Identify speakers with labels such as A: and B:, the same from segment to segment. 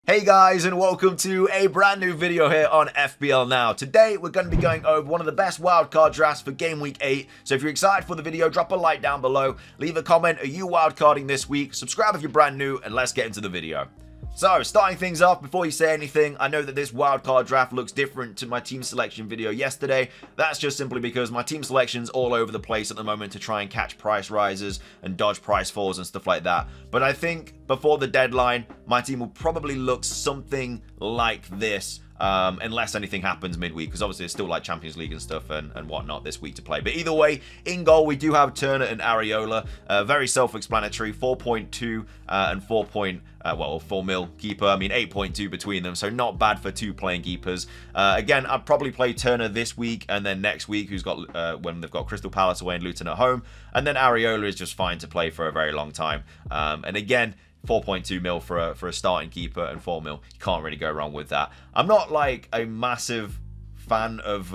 A: Hey guys, and welcome to a brand new video here on FPL Now. Today we're going to be going over one of the best wildcard drafts for Game Week 8. So if you're excited for the video, drop a like down below, leave a comment, are you wildcarding this week, subscribe if you're brand new, and let's get into the video. So, starting things off, before you say anything, I know that this wildcard draft looks different to my team selection video yesterday. That's just simply because my team selection's all over the place at the moment to try and catch price rises and dodge price falls and stuff like that. But I think before the deadline, my team will probably look something like this. Unless anything happens midweek, because obviously it's still like Champions League and stuff and whatnot this week to play. But either way, in goal we do have Turner and Areola. Very self-explanatory, 4.2 and 4 mil keeper. I mean 8.2 between them, so not bad for two playing keepers. Again, I'd probably play Turner this week and then next week, who's got when they've got Crystal Palace away and Luton at home, and then Areola is just fine to play for a very long time. And again, 4.2 mil for a starting keeper and 4 mil. You can't really go wrong with that. I'm not like a massive fan of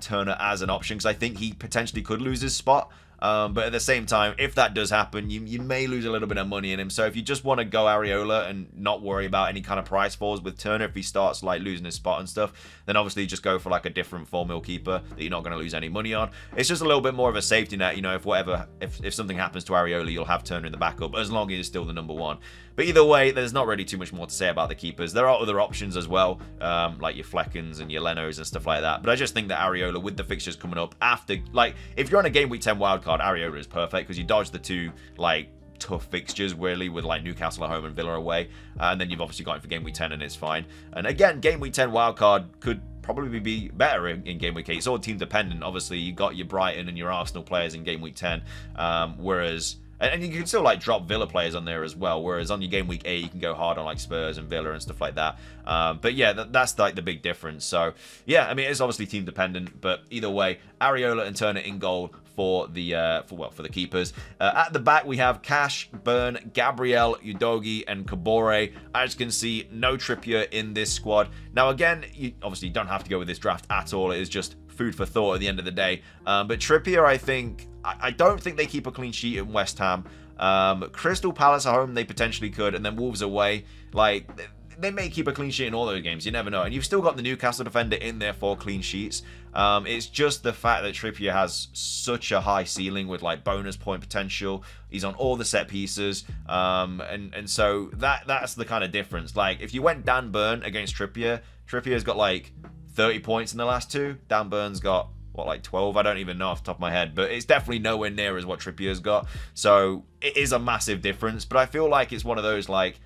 A: Turner as an option because I think he potentially could lose his spot. But at the same time, if that does happen, you may lose a little bit of money in him. So if you just want to go Areola and not worry about any kind of price falls with Turner, if he starts like losing his spot and stuff, then obviously just go for like a different 4 mil keeper that you're not going to lose any money on. It's just a little bit more of a safety net, you know, if something happens to Areola, you'll have Turner in the backup as long as he's still the #1. But either way, there's not really too much more to say about the keepers. There are other options as well, like your Fleckens and your Lenos and stuff like that. But I just think that Areola, with the fixtures coming up after, like, if you're on a Game Week 10 wildcard, Areola is perfect because you dodge the two, like, tough fixtures really with like Newcastle at home and Villa away, and then you've obviously got him for Game Week 10 and it's fine. And again, Game Week 10 wildcard could probably be better in Game Week 8. It's all team dependent. Obviously, you got your Brighton and your Arsenal players in Game Week 10, whereas. And you can still like drop Villa players on there as well. Whereas on your Game Week 8, you can go hard on like Spurs and Villa and stuff like that. But yeah, that's like the big difference. So yeah, I mean it's obviously team dependent. But either way, Areola and Turner in goal for the keepers. At the back we have Cash, Burn, Gabriel, Udogie, and Kabore. As you can see, no Trippier in this squad. Now again, you obviously don't have to go with this draft at all. It is just food for thought at the end of the day. But Trippier, I don't think they keep a clean sheet in West Ham. Crystal Palace at home, they potentially could, and then Wolves away, like, they may keep a clean sheet in all those games. You never know. And you've still got the Newcastle defender in there for clean sheets. It's just the fact that Trippier has such a high ceiling with like bonus point potential. He's on all the set pieces, and so that's the kind of difference. Like if you went Dan Burn against Trippier, Trippier's got like 30 points in the last two. Dan Burn's got what, like 12? I don't even know off the top of my head, but it's definitely nowhere near as what Trippier's got. So it is a massive difference, but I feel like it's one of those like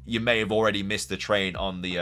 A: you may have already missed the train on the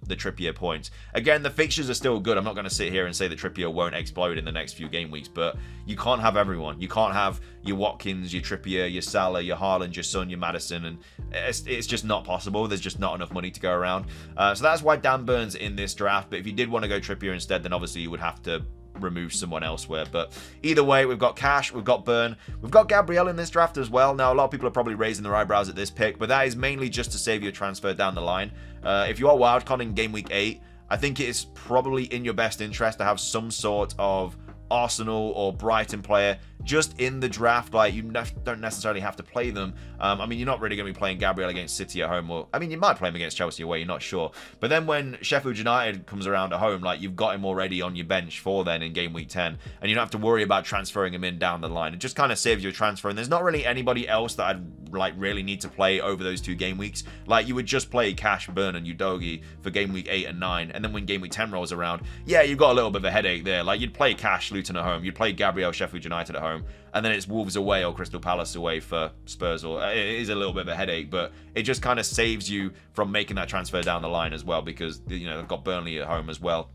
A: Trippier points. Again, the fixtures are still good. I'm not going to sit here and say that Trippier won't explode in the next few game weeks, but you can't have everyone. You can't have your Watkins, your Trippier, your Salah, your Haaland, your Son, your Maddison, and it's just not possible. There's just not enough money to go around. So that's why Dan Burn's in this draft, but if you did want to go Trippier instead, then obviously you would have to remove someone elsewhere. But either way, we've got Cash, we've got Burn, we've got Gabriel in this draft as well. Now a lot of people are probably raising their eyebrows at this pick, but that is mainly just to save your transfer down the line. If you are wildcarding Game Week 8, I think it is probably in your best interest to have some sort of Arsenal or Brighton player just in the draft. Like you don't necessarily have to play them. I mean, you're not really going to be playing Gabriel against City at home, or I mean, you might play him against Chelsea away. You're not sure. But then when Sheffield United comes around at home, like you've got him already on your bench for then in Game Week 10, and you don't have to worry about transferring him in down the line. It just kind of saves you a transfer, and there's not really anybody else that I'd like really need to play over those two game weeks. Like you would just play Cash, Burn, and Udogie for Game Week 8 and 9, and then when Game Week 10 rolls around, yeah, you've got a little bit of a headache there. Like you'd play Cash, Luton at home, you'd play Gabriel, Sheffield United at home, and then it's Wolves away or Crystal Palace away for Spurs. Or it is a little bit of a headache, but it just kind of saves you from making that transfer down the line as well, because you know they've got Burnley at home as well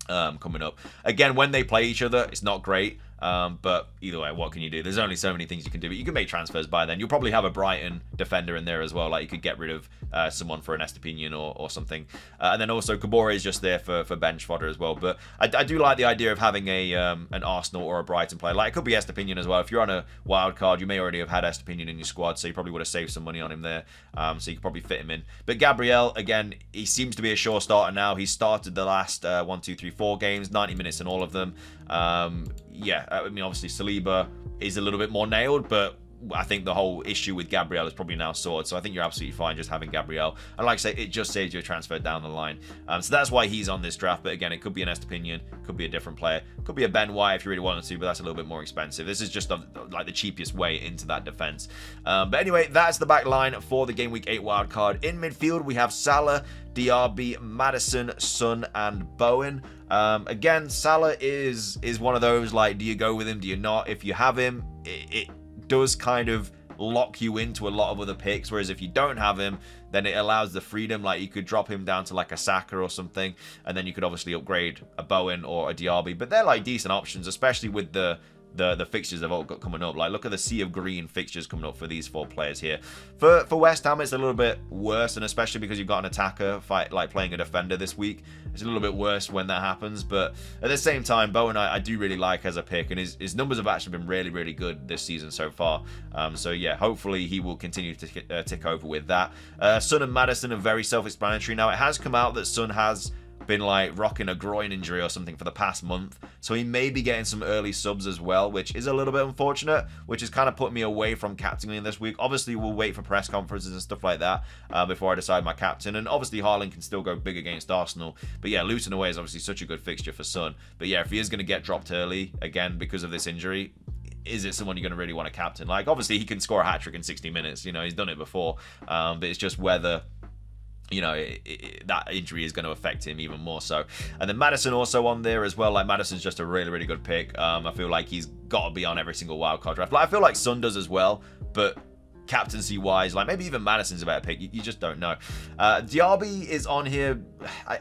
A: coming up. Again, when they play each other, it's not great. But either way, what can you do? There's only so many things you can do, but you can make transfers by then. You'll probably have a Brighton defender in there as well. Like you could get rid of someone for an Estepinian or something. And then also Kabore is just there for bench fodder as well. But I do like the idea of having an Arsenal or a Brighton player. Like it could be Estepinian as well. If you're on a wild card, you may already have had Estepinian in your squad, so you probably would have saved some money on him there. So you could probably fit him in. But Gabriel, again, he seems to be a sure starter now. He started the last 1, 2, 3, 4 games, 90 minutes in all of them. Yeah, I mean, obviously Saliba is a little bit more nailed, but I think the whole issue with Gabriel is probably now sorted, so I think you're absolutely fine just having Gabriel. And like I say, it just saves you a transfer down the line. So that's why he's on this draft, but again, it could be an Estepinian, could be a different player, could be a Ben White if you really wanted to, but that's a little bit more expensive. This is just like the cheapest way into that defense. But anyway, that's the back line for the Game Week 8 wildcard. In midfield, we have Salah, Diaby, Maddison, Son, and Bowen. Again, Salah is one of those, like, do you go with him, do you not? If you have him, it does kind of lock you into a lot of other picks, whereas if you don't have him, then it allows the freedom. Like, you could drop him down to like a Saka or something, and then you could obviously upgrade a Bowen or a Diaby, but they're like decent options, especially with the fixtures they've all got coming up. Like, look at the sea of green fixtures coming up for these 4 players here. For West Ham, it's a little bit worse, and especially because you've got an attacker like playing a defender this week, it's a little bit worse when that happens. But at the same time, Bowen I do really like as a pick, and his numbers have actually been really, really good this season so far. So yeah, hopefully he will continue to tick over with that. Son and Maddison are very self-explanatory. Now, it has come out that Son has been like rocking a groin injury or something for the past month, so he may be getting some early subs as well, which is a little bit unfortunate, which has kind of put me away from captaining this week. Obviously, we'll wait for press conferences and stuff like that before I decide my captain, and obviously Haaland can still go big against Arsenal, but yeah, Luton away is obviously such a good fixture for Son. But yeah, if he is going to get dropped early again because of this injury, is it someone you're going to really want to captain? Like, obviously he can score a hat-trick in 60 minutes, you know, he's done it before, but it's just whether, you know, that injury is going to affect him even more so. And then Maddison also on there as well. Like, Maddison's just a really, really good pick. I feel like he's got to be on every single wildcard draft. Like, I feel like Son does as well, but captaincy wise, like, maybe even Maddison's a better pick. You just don't know. Diaby is on here.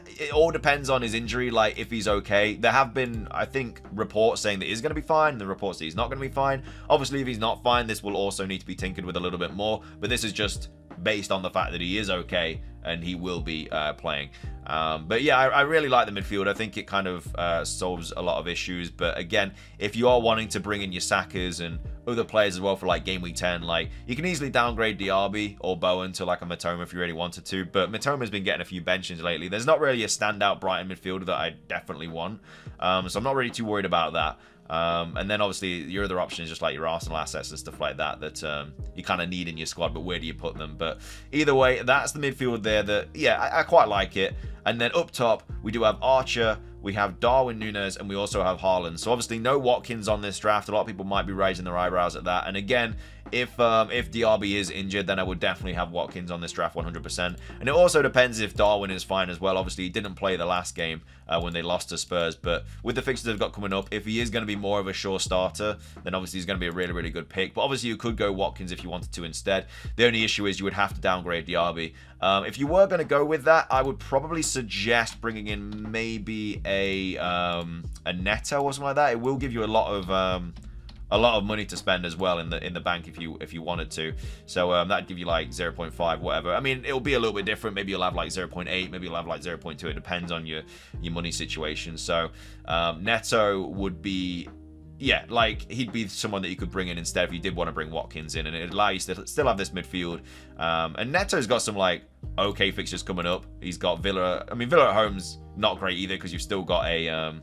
A: It all depends on his injury, like if he's okay. There have been, I think, reports saying that he's going to be fine, and the reports that he's not going to be fine. Obviously, if he's not fine, this will also need to be tinkered with a little bit more, but this is just based on the fact that he is okay and he will be playing. But yeah, I really like the midfield. I think it kind of solves a lot of issues. But again, if you are wanting to bring in your Sakas and other players as well for like game week 10, like, you can easily downgrade Diaby or Bowen to like a Matoma if you really wanted to. But Matoma's been getting a few benches lately. There's not really a standout Brighton midfielder that I definitely want. So I'm not really too worried about that. And then obviously your other options, just like your Arsenal assets and stuff like that, that you kind of need in your squad, but where do you put them? But either way, that's the midfield there that, yeah, I quite like it. And then up top, we do have Archer, we have Darwin Núñez, and we also have Haaland. So obviously no Watkins on this draft. A lot of people might be raising their eyebrows at that. And again, if Diaby is injured, then I would definitely have Watkins on this draft 100%. And it also depends if Darwin is fine as well. Obviously, he didn't play the last game when they lost to Spurs, but with the fixtures they've got coming up, if he is going to be more of a sure starter, then obviously he's going to be a really, really good pick. But obviously, you could go Watkins if you wanted to instead. The only issue is you would have to downgrade Diaby. If you were going to go with that, I would probably suggest bringing in maybe a Neto or something like that. It will give you a lot of money to spend as well in the bank if you wanted to. So that'd give you like 0.5, whatever. I mean, it'll be a little bit different. Maybe you'll have like 0.8, maybe you'll have like 0.2. It depends on your money situation. So Neto would be, yeah, like, he'd be someone that you could bring in instead if you did want to bring Watkins in, and it'd allow you to still have this midfield. And Neto's got some like okay fixtures coming up. He's got Villa. I mean, Villa at home's not great either because you've still got a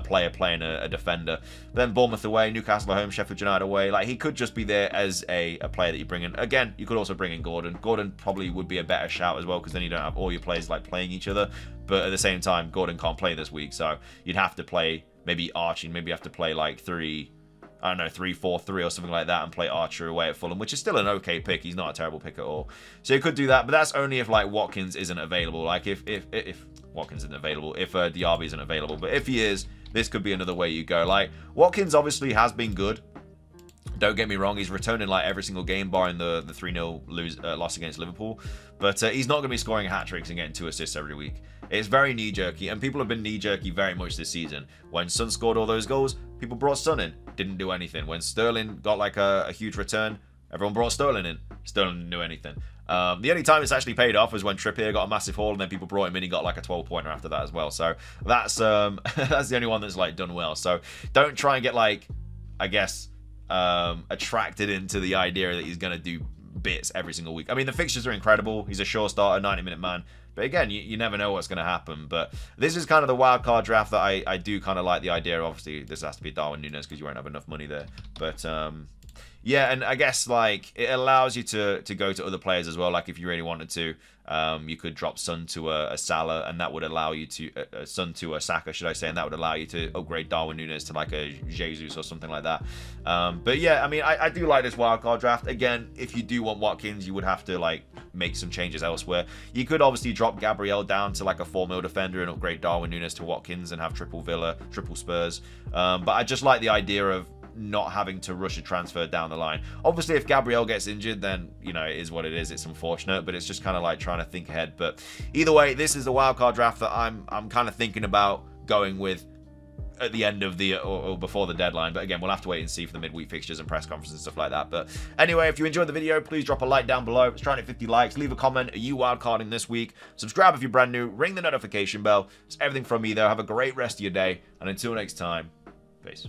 A: player playing a defender. Then Bournemouth away, Newcastle at home, Sheffield United away. Like, he could just be there as a player that you bring in. Again, you could also bring in Gordon. Gordon probably would be a better shout as well, because then you don't have all your players like playing each other. But at the same time, Gordon can't play this week, so you'd have to play maybe Archie. Maybe you have to play like 3-4-3 or something like that, and play Archer away at Fulham, which is still an okay pick. He's not a terrible pick at all. So you could do that, but that's only if like Watkins isn't available. Like if Watkins isn't available, if Diaby isn't available. But if he is, this could be another way you go. Like, Watkins obviously has been good. Don't get me wrong, he's returning like every single game, barring the 3-0 loss against Liverpool. But he's not going to be scoring hat-tricks and getting 2 assists every week. It's very knee-jerky, and people have been knee-jerky very much this season. When Son scored all those goals, people brought Son in. Didn't do anything. When Sterling got like a huge return, everyone brought Sterling in. Sterling didn't do anything. The only time it's actually paid off was when Trippier got a massive haul, and then people brought him in. He got like a 12-pointer after that as well. So that's that's the only one that's like done well. So don't try and get like, I guess, attracted into the idea that he's going to do bits every single week. I mean, the fixtures are incredible. He's a sure starter, 90-minute man. But again, you never know what's going to happen. But this is kind of the wildcard draft that I do kind of like the idea. Obviously, this has to be Darwin Núñez because you won't have enough money there. But Yeah, and I guess like it allows you to go to other players as well. Like if you really wanted to, you could drop Son to a Salah, and that would allow you to Son to a Saka, should I say, and that would allow you to upgrade Darwin Núñez to like a Jesus or something like that. But yeah, I mean, I do like this wildcard draft. Again, if you do want Watkins, you would have to like make some changes elsewhere. You could obviously drop Gabriel down to like a 4 mil defender and upgrade Darwin Núñez to Watkins and have triple Villa, triple Spurs. But I just like the idea of not having to rush a transfer down the line. Obviously, if Gabriel gets injured, then, you know, it is what it is. It's unfortunate, but it's just kind of like trying to think ahead. But either way, this is the wildcard draft that I'm kind of thinking about going with at the end of the or before the deadline. But again, we'll have to wait and see for the midweek fixtures and press conferences and stuff like that. But anyway, if you enjoyed the video, please drop a like down below. It's trying to hit 50 likes. Leave a comment. Are you wildcarding this week? Subscribe if you're brand new. Ring the notification bell. It's everything from me, though. Have a great rest of your day. And until next time, peace.